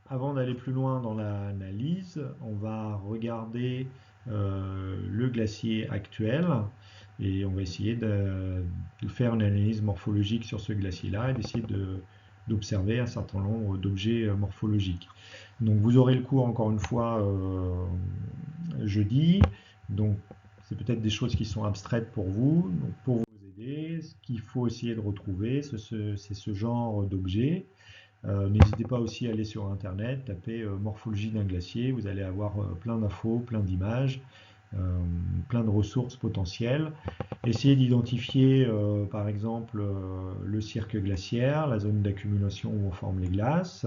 Avant d'aller plus loin dans l'analyse, on va regarder le glacier actuel et on va essayer de faire une analyse morphologique sur ce glacier-là et d'essayer d'observer un certain nombre d'objets morphologiques. Donc vous aurez le cours encore une fois jeudi. Donc c'est peut-être des choses qui sont abstraites pour vous. Donc, pour vous aider, ce qu'il faut essayer de retrouver, c'est ce genre d'objets. N'hésitez pas aussi à aller sur internet, taper morphologie d'un glacier, vous allez avoir plein d'infos, plein d'images, plein de ressources potentielles. Essayez d'identifier par exemple le cirque glaciaire, la zone d'accumulation où on forme les glaces,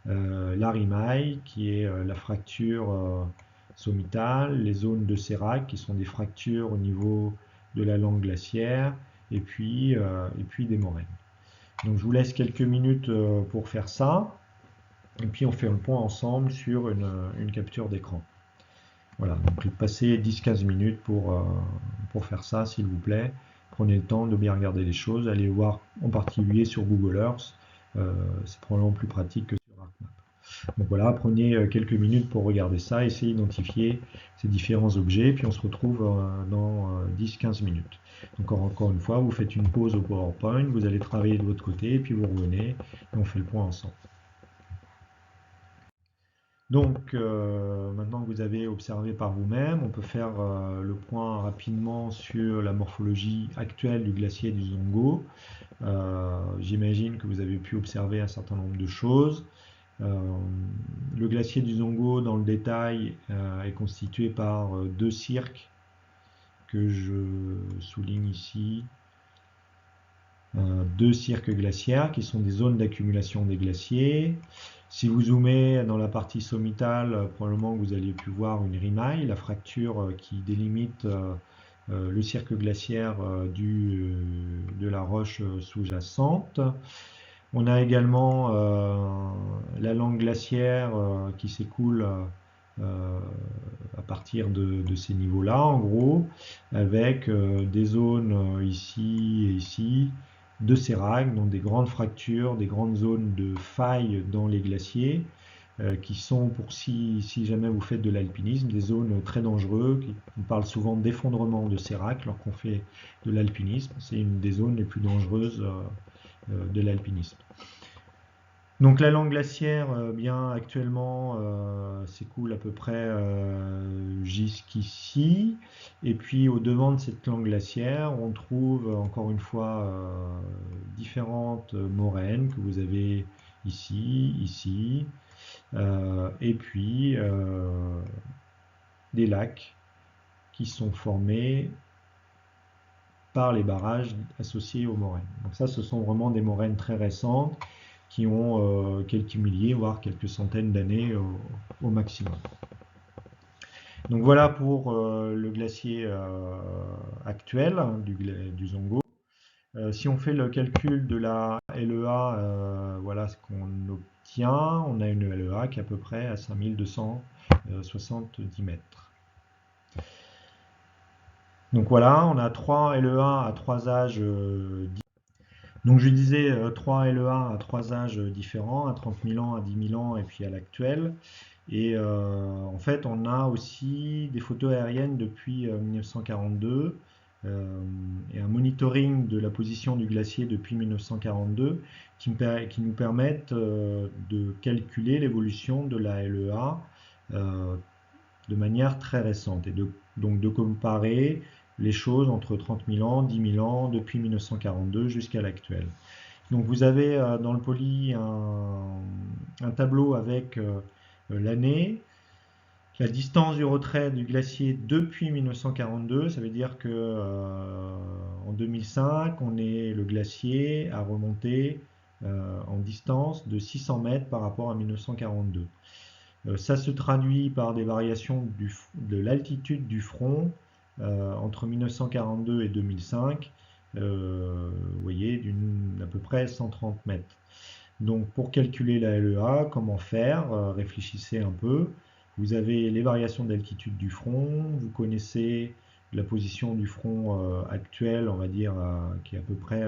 la rimaille qui est la fracture sommitale, les zones de sérac qui sont des fractures au niveau de la langue glaciaire, et puis des moraines. Donc je vous laisse quelques minutes pour faire ça. Et puis on fait un point ensemble sur une capture d'écran. Voilà, donc passez 10-15 minutes pour faire ça, s'il vous plaît. Prenez le temps de bien regarder les choses. Allez voir en particulier sur Google Earth. C'est probablement plus pratique que sur ArcMap. Donc voilà, prenez quelques minutes pour regarder ça, essayez d'identifier ces différents objets, puis on se retrouve dans 10-15 minutes. Donc encore une fois, vous faites une pause au PowerPoint, vous allez travailler de votre côté, puis vous revenez, et on fait le point ensemble. Donc maintenant que vous avez observé par vous-même, on peut faire le point rapidement sur la morphologie actuelle du glacier du Zongo. J'imagine que vous avez pu observer un certain nombre de choses. Le glacier du Zongo, dans le détail, est constitué par deux cirques que je souligne ici. Deux cirques glaciaires qui sont des zones d'accumulation des glaciers. Si vous zoomez dans la partie sommitale, probablement vous allez pu voir une rimaille, la fracture qui délimite le cirque glaciaire de la roche sous-jacente. On a également la langue glaciaire qui s'écoule à partir de ces niveaux-là, en gros, avec des zones ici et ici de sérac, donc des grandes fractures, des grandes zones de failles dans les glaciers, qui sont, pour si jamais vous faites de l'alpinisme, des zones très dangereuses. On parle souvent d'effondrement de sérac lorsqu'on fait de l'alpinisme. C'est une des zones les plus dangereuses de l'alpinisme. Donc la langue glaciaire, bien actuellement, s'écoule à peu près jusqu'ici. Et puis au devant de cette langue glaciaire, on trouve encore une fois différentes moraines que vous avez ici, ici, et puis des lacs qui sont formés par les barrages associés aux moraines. Donc ça, ce sont vraiment des moraines très récentes qui ont quelques milliers, voire quelques centaines d'années au maximum. Donc voilà pour le glacier actuel du Zongo. Si on fait le calcul de la LEA, voilà ce qu'on obtient. On a une LEA qui est à peu près à 5270 mètres. Donc voilà, on a 3 LEA à 3 âges différents. Donc je disais 3 LEA à 3 âges différents, à 30 000 ans, à 10 000 ans et puis à l'actuel. Et en fait, on a aussi des photos aériennes depuis 1942 et un monitoring de la position du glacier depuis 1942 qui nous permettent de calculer l'évolution de la LEA de manière très récente et donc de comparer les choses entre 30 000 ans, 10 000 ans, depuis 1942 jusqu'à l'actuel. Donc vous avez dans le poly un tableau avec l'année, la distance du retrait du glacier depuis 1942, ça veut dire que en 2005, le glacier a remonté en distance de 600 mètres par rapport à 1942. Ça se traduit par des variations de l'altitude du front entre 1942 et 2005, vous voyez, d'à peu près 130 mètres. Donc pour calculer la LEA, comment faire? Réfléchissez un peu. Vous avez les variations d'altitude du front, vous connaissez la position du front actuel, on va dire, qui est à peu près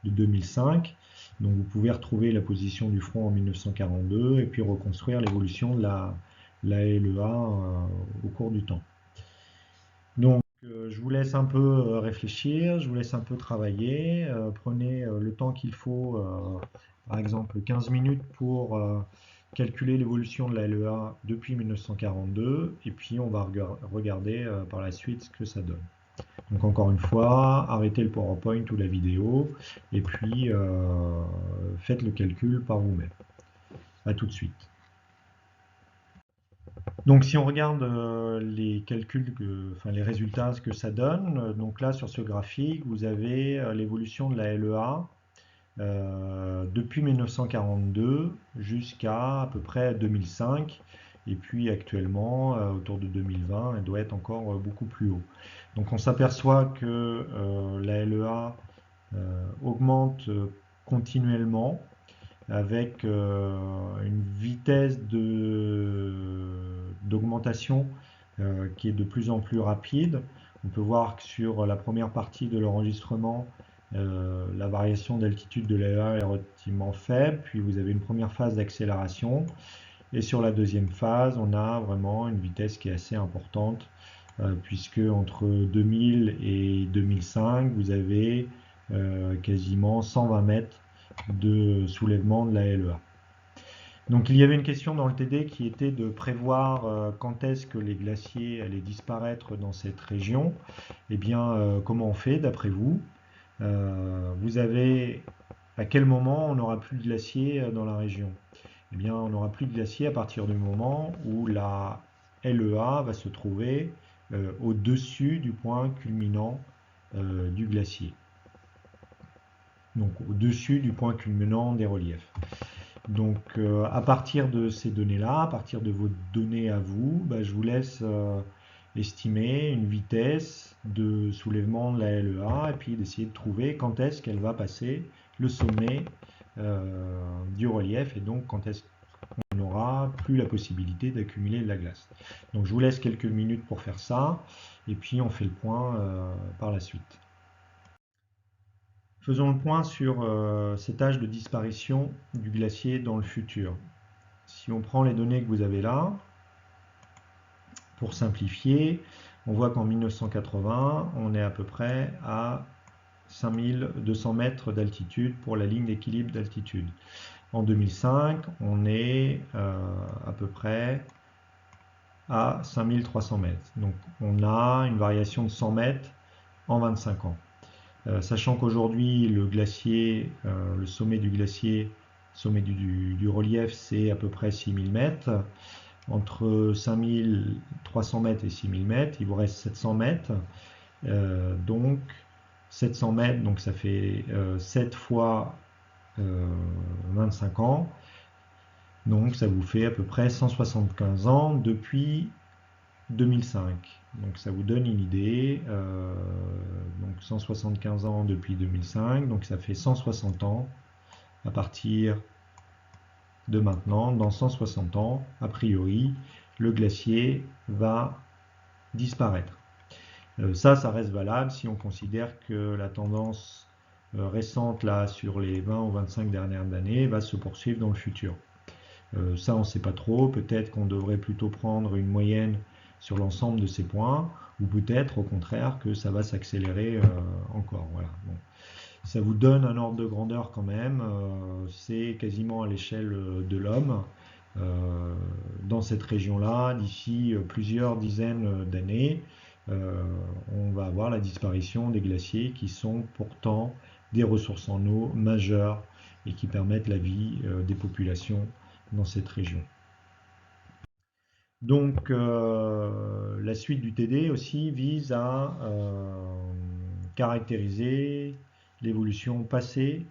de 2005. Donc vous pouvez retrouver la position du front en 1942 et puis reconstruire l'évolution de la LEA au cours du temps. Donc je vous laisse un peu réfléchir, je vous laisse un peu travailler. Prenez le temps qu'il faut, par exemple 15 minutes pour calculer l'évolution de la LEA depuis 1942 et puis on va regarder par la suite ce que ça donne. Donc encore une fois, arrêtez le PowerPoint ou la vidéo et puis faites le calcul par vous-même. A tout de suite. Donc si on regarde les calculs, enfin les résultats, ce que ça donne, donc là sur ce graphique, vous avez l'évolution de la LEA depuis 1942 jusqu'à à peu près 2005. Et puis actuellement, autour de 2020, elle doit être encore beaucoup plus haut. Donc on s'aperçoit que la LEA augmente continuellement avec une vitesse d'augmentation qui est de plus en plus rapide. On peut voir que sur la première partie de l'enregistrement, la variation d'altitude de l'air est relativement faible, puis vous avez une première phase d'accélération, et sur la deuxième phase, on a vraiment une vitesse qui est assez importante, puisque entre 2000 et 2005, vous avez quasiment 120 mètres de soulèvement de la LEA. Donc il y avait une question dans le TD qui était de prévoir quand est-ce que les glaciers allaient disparaître dans cette région. Eh bien, comment on fait d'après vous? Vous avez à quel moment on n'aura plus de glaciers dans la région? Eh bien, on n'aura plus de glaciers à partir du moment où la LEA va se trouver au-dessus du point culminant du glacier. Donc au-dessus du point culminant des reliefs. Donc à partir de ces données-là, à partir de vos données à vous, je vous laisse estimer une vitesse de soulèvement de la LEA et puis d'essayer de trouver quand est-ce qu'elle va passer le sommet du relief et donc quand est-ce qu'on n'aura plus la possibilité d'accumuler de la glace. Donc je vous laisse quelques minutes pour faire ça et puis on fait le point par la suite. Faisons le point sur cet âge de disparition du glacier dans le futur. Si on prend les données que vous avez là, pour simplifier, on voit qu'en 1980, on est à peu près à 5200 mètres d'altitude pour la ligne d'équilibre d'altitude. En 2005, on est à peu près à 5300 mètres. Donc on a une variation de 100 mètres en 25 ans. Sachant qu'aujourd'hui, le glacier, le sommet du glacier, sommet du relief, c'est à peu près 6000 mètres. Entre 5300 mètres et 6000 mètres, il vous reste 700 mètres. Donc 700 mètres, donc ça fait 7 fois 25 ans. Donc ça vous fait à peu près 175 ans depuis 2005. Donc ça vous donne une idée. Donc 175 ans depuis 2005, donc ça fait 160 ans à partir de maintenant. Dans 160 ans, a priori, le glacier va disparaître. Ça reste valable si on considère que la tendance récente là sur les 20 ou 25 dernières années va se poursuivre dans le futur. Ça on ne sait pas trop, peut-être qu'on devrait plutôt prendre une moyenne sur l'ensemble de ces points, ou peut-être au contraire que ça va s'accélérer encore. Voilà. Bon. Ça vous donne un ordre de grandeur quand même, c'est quasiment à l'échelle de l'homme. Dans cette région-là, d'ici plusieurs dizaines d'années, on va avoir la disparition des glaciers qui sont pourtant des ressources en eau majeures et qui permettent la vie des populations dans cette région. Donc la suite du TD aussi vise à caractériser l'évolution passée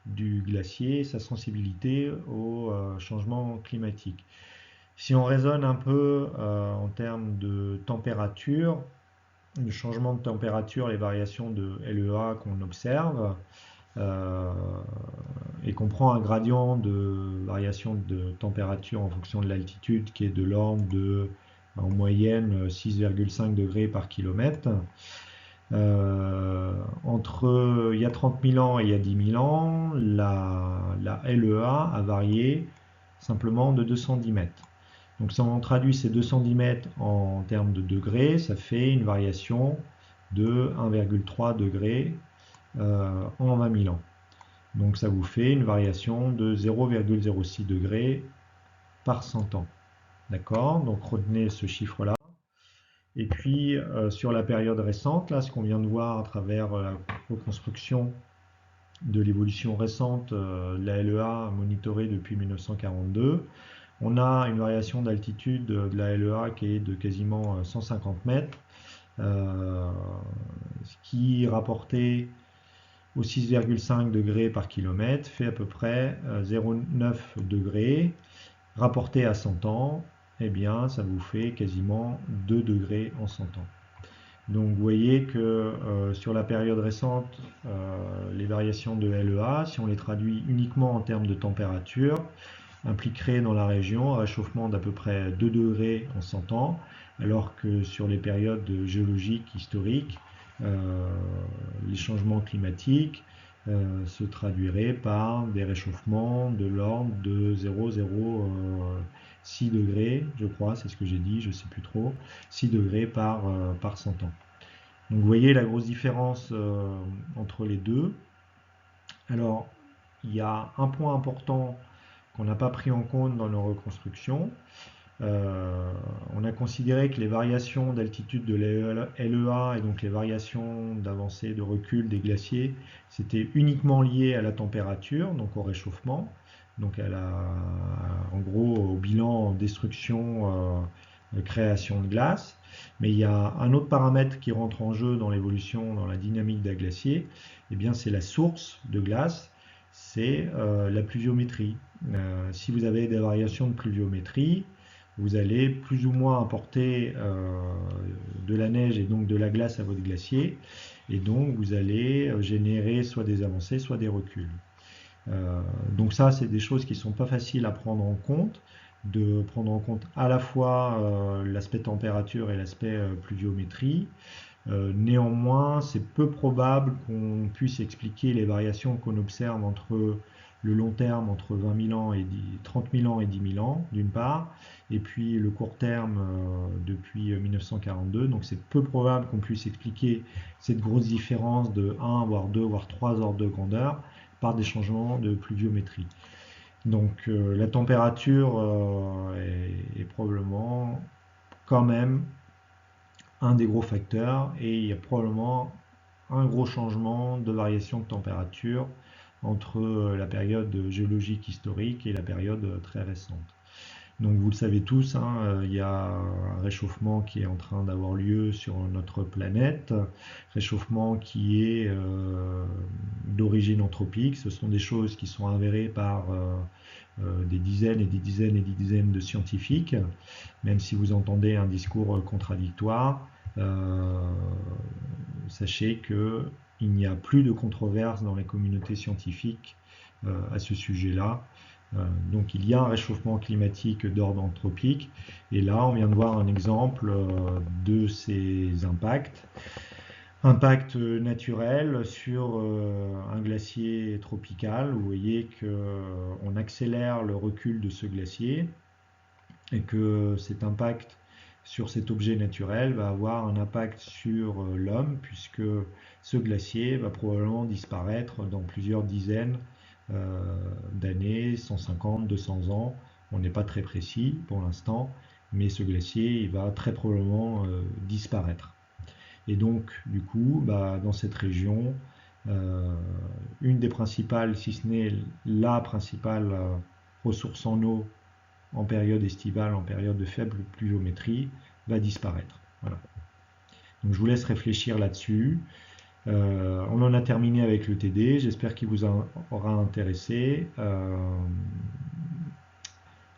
du glacier, sa sensibilité au changement climatique. Si on raisonne un peu en termes de température, le changement de température, les variations de LEA qu'on observe, et qu'on prend un gradient de variation de température en fonction de l'altitude qui est de l'ordre de en moyenne 6,5 degrés par kilomètre, Entre il y a 30 000 ans et il y a 10 000 ans, la LEA a varié simplement de 210 mètres. Donc si on traduit ces 210 mètres en termes de degrés, ça fait une variation de 1,3 degré en 20 000 ans. Donc ça vous fait une variation de 0,06 degrés par 100 ans. D'accord? Donc retenez ce chiffre-là. Et puis sur la période récente, là, ce qu'on vient de voir à travers la reconstruction de l'évolution récente de la LEA monitorée depuis 1942, on a une variation d'altitude de la LEA qui est de quasiment 150 mètres, ce qui rapporté au 6,5 degrés par kilomètre fait à peu près 0,9 degrés. Rapporté à 100 ans, eh bien, ça vous fait quasiment 2 degrés en 100 ans. Donc vous voyez que sur la période récente, les variations de LEA, si on les traduit uniquement en termes de température, impliquerait dans la région un réchauffement d'à peu près 2 degrés en 100 ans, alors que sur les périodes géologiques historiques, euh, les changements climatiques se traduiraient par des réchauffements de l'ordre de 0,06 degrés, je crois, c'est ce que j'ai dit, je ne sais plus trop, 6 degrés par 100 ans. Donc vous voyez la grosse différence entre les deux. Alors, il y a un point important qu'on n'a pas pris en compte dans nos reconstructions. On a considéré que les variations d'altitude de LEA et donc les variations d'avancée, de recul des glaciers, c'était uniquement lié à la température, donc au réchauffement, donc en gros au bilan destruction, création de glace. Mais il y a un autre paramètre qui rentre en jeu dans l'évolution, dans la dynamique d'un glacier, et bien c'est la source de glace, c'est la pluviométrie. Si vous avez des variations de pluviométrie, vous allez plus ou moins apporter de la neige et donc de la glace à votre glacier, et donc vous allez générer soit des avancées, soit des reculs. Donc ça, c'est des choses qui ne sont pas faciles à prendre en compte, de prendre en compte à la fois l'aspect température et l'aspect pluviométrie. Néanmoins, c'est peu probable qu'on puisse expliquer les variations qu'on observe entre le long terme, entre 20 000 ans et 30 000 ans et 10 000 ans, d'une part, et puis le court terme depuis 1942. Donc c'est peu probable qu'on puisse expliquer cette grosse différence de 1, voire 2, voire 3 ordres de grandeur par des changements de pluviométrie. Donc la température est probablement quand même un des gros facteurs et il y a probablement un gros changement de variation de température entre la période géologique historique et la période très récente. Donc vous le savez tous, hein, il y a un réchauffement qui est en train d'avoir lieu sur notre planète, réchauffement qui est d'origine anthropique. Ce sont des choses qui sont avérées par des dizaines et des dizaines et des dizaines de scientifiques, même si vous entendez un discours contradictoire. Sachez qu'il n'y a plus de controverse dans les communautés scientifiques à ce sujet-là. Donc il y a un réchauffement climatique d'ordre anthropique et là on vient de voir un exemple de ces impacts. Impact naturel sur un glacier tropical. Vous voyez qu'on accélère le recul de ce glacier et que cet impact sur cet objet naturel va avoir un impact sur l'homme puisque ce glacier va probablement disparaître dans plusieurs dizaines d'années, 150, 200 ans. On n'est pas très précis pour l'instant, mais ce glacier il va très probablement disparaître. Et donc, du coup, dans cette région, une des principales, si ce n'est la principale ressource en eau en période estivale, en période de faible pluviométrie, va disparaître. Voilà. Donc je vous laisse réfléchir là-dessus. On en a terminé avec le TD, j'espère qu'il vous aura intéressé.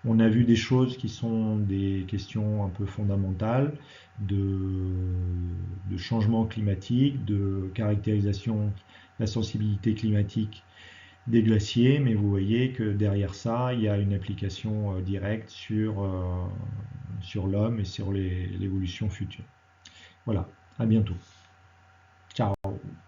On a vu des choses qui sont des questions un peu fondamentales de changement climatique, de caractérisation de la sensibilité climatique des glaciers, mais vous voyez que derrière ça, il y a une application directe sur l'homme et sur l'évolution future. Voilà, à bientôt. Ciao.